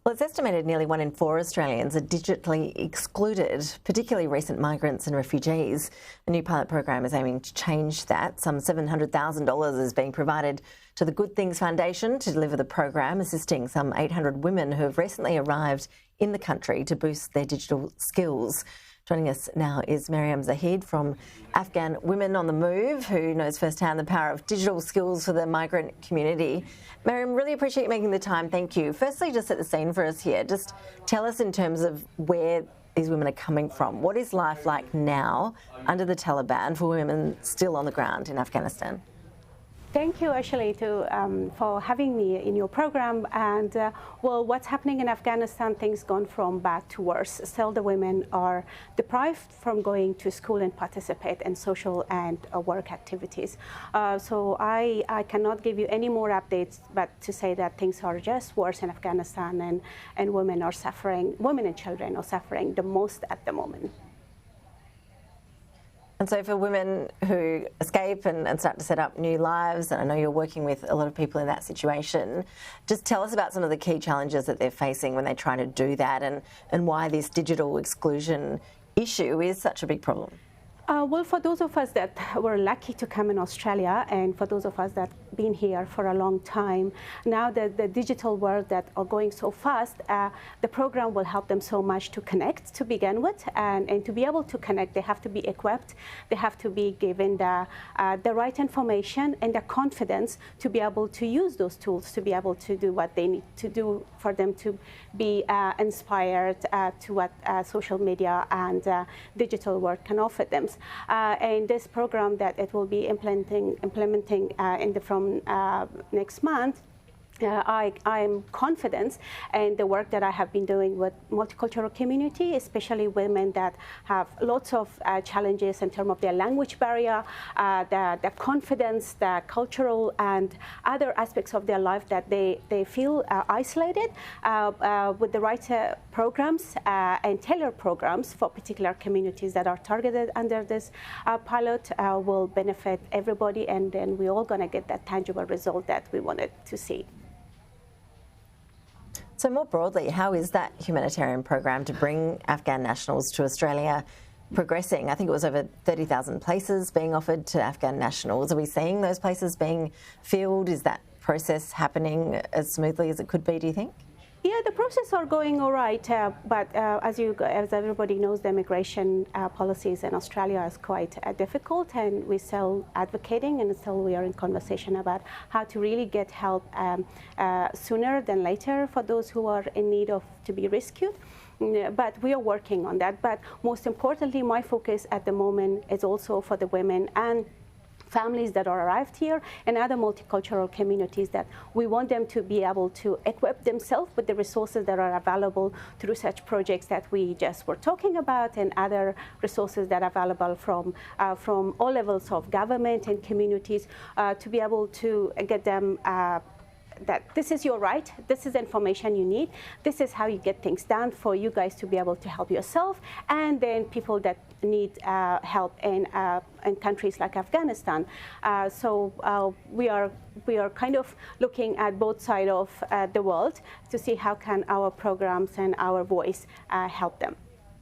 Well, it's estimated nearly 1 in 4 Australians are digitally excluded, particularly recent migrants and refugees. A new pilot program is aiming to change that. Some $700,000 is being provided to the Good Things Foundation to deliver the program, assisting some 800 women who have recently arrived in the country to boost their digital skills. Joining us now is Maryam Zahid from Afghan Women on the Move, who knows firsthand the power of digital skills for the migrant community. Maryam, really appreciate you making the time. Thank you. Firstly, just set the scene for us here. Just tell us in terms of where these women are coming from. What is life like now under the Taliban for women still on the ground in Afghanistan? Thank you, Ashley, for having me in your program. And well, what's happening in Afghanistan, things gone from bad to worse. Still, the women are deprived from going to school and participate in social and work activities. So I cannot give you any more updates, but to say that things are just worse in Afghanistan, and women are suffering, women and children are suffering the most at the moment. And so for women who escape and start to set up new lives, and I know you're working with a lot of people in that situation, just tell us about some of the key challenges that they're facing when they try to do that, and why this digital exclusion issue is such a big problem. Well, for those of us that were lucky to come in Australia, and for those of us that have been here for a long time, now that the digital world that are going so fast, the program will help them so much to connect to begin with, and to be able to connect, they have to be equipped, they have to be given the right information and the confidence to be able to use those tools, to be able to do what they need to do for them to be inspired to what social media and digital world can offer them. And this program that it will be implementing from next month, I'm confident in the work that I have been doing with multicultural community, especially women that have lots of challenges in terms of their language barrier, the confidence, the cultural and other aspects of their life that they feel isolated. With the right programs and tailored programs for particular communities that are targeted under this pilot will benefit everybody, and then we're all going to get that tangible result that we wanted to see. So more broadly, how is that humanitarian program to bring Afghan nationals to Australia progressing? I think it was over 30,000 places being offered to Afghan nationals. Are we seeing those places being filled? Is that process happening as smoothly as it could be, do you think? Yeah, the process are going all right, but as everybody knows, the immigration policies in Australia is quite difficult, and we're still advocating, and still we are in conversation about how to really get help sooner than later for those who are in need of to be rescued. But we are working on that. But most importantly, my focus at the moment is also for the women and families that are arrived here and other multicultural communities, that we want them to be able to equip themselves with the resources that are available through such projects that we just were talking about, and other resources that are available from all levels of government and communities, to be able to get them that this is your right, this is information you need, this is how you get things done for you guys to be able to help yourself, and then people that need help in countries like Afghanistan. So we are kind of looking at both sides of the world to see how can our programs and our voice help them.